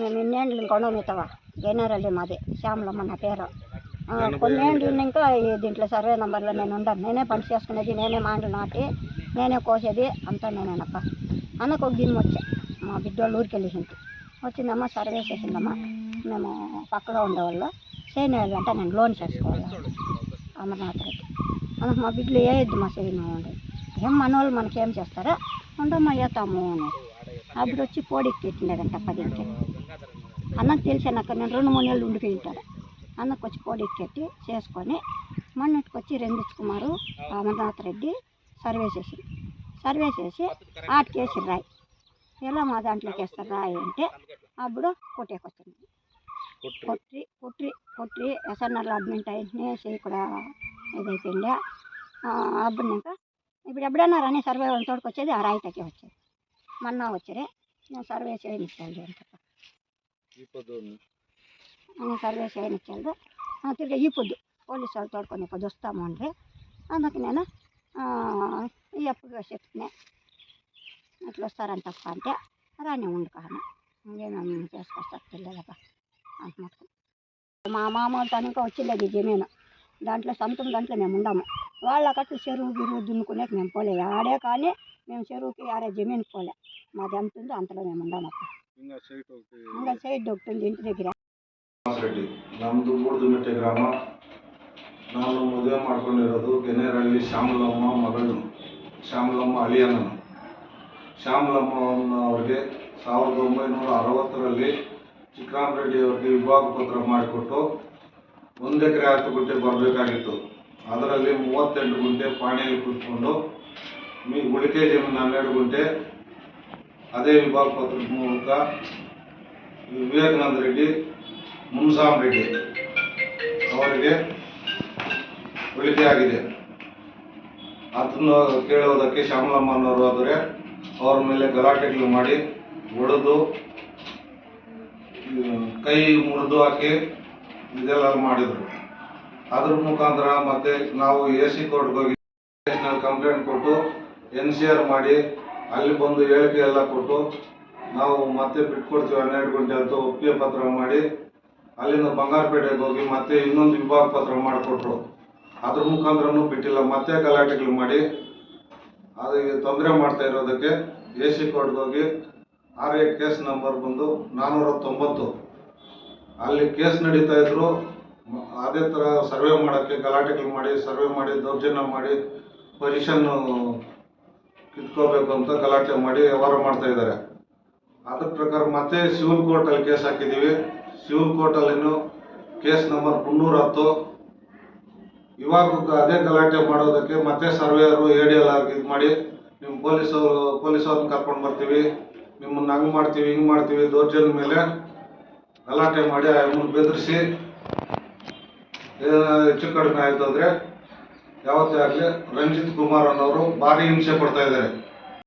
మేము ఇన్నేళ్ళు కొండమితవ గేనేరల్లి మాది శ్యామలమ్మ నా పేరు. కొన్నేళ్ళు ఇంకా దీంట్లో సర్వే నెంబర్లో నేను ఉండను. నేనే పని చేసుకునేది, నేనే మాండ్లు నాటి, నేనే కోసేది అంతా నేనేనప్ప. అన్నకు ఒక దినం వచ్చా, మా బిడ్డోళ్ళు ఊరికి వెళ్ళేసింటి. వచ్చిందమ్మా సర్వే చేసిందమ్మా, మేము పక్కలో ఉండేవాళ్ళు చేయని అంటే నేను లోన్ చేసుకోవాలి అమర్నాథ్ రెడ్డి. మనకు మా బిడ్డలు వేయద్దు మా చేయను ఉండేది. ఏం మనోళ్ళు మనకేం చేస్తారా ఉండమ్మా వేస్తాము అనేది. అప్పుడు వచ్చి పోడికి పెట్టిండేదంట 10కి. అన్నకు తెలిసాక నేను 2-3 ఏళ్ళు ఉండిపోయి ఉంటాడు. అన్నకు వచ్చి పోడికి పెట్టి చేసుకొని మొన్నటికి వచ్చి రెండిచ్ కుమారు అమర్నాథ్ రెడ్డి సర్వే చేసి ఆటికేసి రాయి ఎలా మా దాంట్లోకి వేస్తారు రాయి అంటే అప్పుడు కొట్టేకొచ్చింది. కొట్టి ఎస్ఎన్ఆర్ అడ్మిట్ అయింది, చేయి కూడా ఇదైపోయింది. అప్పుడు ఇంకా ఇప్పుడు ఎప్పుడన్నా రాని సర్వే తోడుకు వచ్చేది ఆ రాయితకే వచ్చేది. మొన్న వచ్చారే నేను సర్వే చేయనిచ్చాను అంతప్ప, నేను సర్వే చేయనిచ్చాను. తిరిగి ఈ పొద్దు పోలీసు వాళ్ళు తోడుకొని పొద్దు వస్తాము అంటే అందుకు నేను ఎప్పుడు చెప్తున్నా అట్లా వస్తారని తప్ప అంటే రాని ఉండు కానీ ఇంకేమేమి చేసుకొస్తారు తెలియదబ్బా అంటున్నట్టు. మా మామూలు తనక వచ్చిండేది జమీను, దాంట్లో సొంతం దాంట్లో మేము ఉండము. వాళ్ళకట్లు చెరువు గిరువు దున్నుకునేకి మేము పోలే ఆడే, కానీ మేము చెరువుకి ఆడే జమీన్ పోలే. మాది ఎంత ఉందో అంతలో మేము ఉండమప్ప. ఇంకా సైడ్ ఒకటి ఉంది ఇంటి దగ్గర. ನಮ್ಮದು ಬೂಡ್ದುಮೆಟ್ಟೆ ಗ್ರಾಮ. ನಾನು ಮದುವೆ ಮಾಡ್ಕೊಂಡಿರೋದು ಗೆನೇರಳ್ಳಿ ಶ್ಯಾಮಲಮ್ಮ ಮಗಳು, ಶ್ಯಾಮಲಮ್ಮ ಅಳಿಯಣ್ಣನು. ಶ್ಯಾಮಲಮ್ಮ ಅವ್ರಿಗೆ 1960ರಲ್ಲಿ ಚಿಕ್ಕರಾಮರೆಡ್ಡಿ ಅವ್ರಿಗೆ ವಿಭಾಗ ಪತ್ರ ಮಾಡಿಕೊಟ್ಟು 1 ಎಕರೆ 10 ಗುಂಟೆ ಬರಬೇಕಾಗಿತ್ತು. ಅದರಲ್ಲಿ 38 ಗುಂಟೆ ಪಾಣಿಯಲ್ಲಿ ಕೂತ್ಕೊಂಡು ಉಳಿಕೆ ಜಮೀನು 12 ಗುಂಟೆ ಅದೇ ವಿಭಾಗ ಪತ್ರದ ಮೂಲಕ ವಿವೇಕಾನಂದ ರೆಡ್ಡಿ ಮುನ್ಸಾಮ್ ರೆಡ್ಡಿ ಅವರಿಗೆ ಉಳಿಕೆ ಆಗಿದೆ. ಅದನ್ನು ಕೇಳೋದಕ್ಕೆ ಶ್ಯಾಮಲಮ್ಮನವರು ಆದರೆ ಅವ್ರ ಮೇಲೆ ಗಲಾಟೆಗಳು ಮಾಡಿ ಹೊಡೆದು ಕೈ ಮುರಿದು ಹಾಕಿ ಇದೆಲ್ಲ ಮಾಡಿದರು. ಅದ್ರ ಮುಖಾಂತರ ಮತ್ತೆ ನಾವು AC ಕೋರ್ಟ್ಗೆ ಹೋಗಿ ಕಂಪ್ಲೇಂಟ್ ಕೊಟ್ಟು NCR ಮಾಡಿ ಅಲ್ಲಿ ಬಂದು ಹೇಳಿಕೆ ಎಲ್ಲ ಕೊಟ್ಟು ನಾವು ಮತ್ತೆ ಬಿಟ್ಕೊಡ್ತೀವಿ 12 ಗಂಟೆ ಅಂತ ಒಪ್ಪಿಗೆ ಪತ್ರ ಮಾಡಿ ಅಲ್ಲಿಂದ ಬಂಗಾರಪೇಟೆಗೆ ಹೋಗಿ ಮತ್ತೆ ಇನ್ನೊಂದು ವಿಭಾಗ ಪತ್ರ ಮಾಡಿಕೊಟ್ರು. ಅದ್ರ ಮುಖಾಂತರನೂ ಬಿಟ್ಟಿಲ್ಲ, ಮತ್ತೆ ಗಲಾಟೆಗಳು ಮಾಡಿ ಅದಕ್ಕೆ ತೊಂದರೆ ಮಾಡ್ತಾ ಇರೋದಕ್ಕೆ AC ಕೋರ್ಟ್ಗೆ ಹೋಗಿ RA ಕೇಸ್ ನಂಬರ್ ಬಂದು 490 ಅಲ್ಲಿ ಕೇಸ್ ನಡೀತಾ ಇದ್ರು. ಅದೇ ಥರ ಸರ್ವೆ ಮಾಡೋಕ್ಕೆ ಗಲಾಟೆಗಳು ಮಾಡಿ ಸರ್ವೆ ಮಾಡಿ ದೌರ್ಜನ್ಯ ಮಾಡಿ ಪೊಸಿಷನ್ ಕಿತ್ಕೋಬೇಕು ಅಂತ ಗಲಾಟೆ ಮಾಡಿ ವ್ಯವಹಾರ ಮಾಡ್ತಾ ಇದ್ದಾರೆ. ಅದ್ರ ಪ್ರಕಾರ ಮತ್ತೆ ಸಿವಿಲ್ ಕೋರ್ಟಲ್ಲಿ ಕೇಸ್ ಹಾಕಿದ್ದೀವಿ. ಸಿವಿಲ್ ಕೋರ್ಟಲ್ಲಿನೂ ಕೇಸ್ ನಂಬರ್ 310. ಇವಾಗ ಅದೇ ಗಲಾಟೆ ಮಾಡೋದಕ್ಕೆ ಮತ್ತೆ ಸರ್ವೇಯರು ADLR ಇದು ಮಾಡಿ ನಿಮ್ಮ ಪೊಲೀಸವ್ರನ್ನ ಕರ್ಕೊಂಡು ಬರ್ತೀವಿ, ನಿಮ್ಮನ್ನು ಹಂಗೆ ಮಾಡ್ತೀವಿ ಹಿಂಗೆ ಮಾಡ್ತೀವಿ ದೌರ್ಜನ್ಯ ಮೇಲೆ ಗಲಾಟೆ ಮಾಡಿ ಅವನ್ನ ಬೆದರಿಸಿ ಹೆಚ್ಚು ಕಡಿಮೆ ಆಯಿತು ಅಂದರೆ ಯಾವತ್ತೇ ಆಗಲಿ ರಂಜಿತ್ ಕುಮಾರ್ ಅನ್ನೋರು ಭಾರಿ ಹಿಂಸೆ ಕೊಡ್ತಾ ಇದ್ದಾರೆ.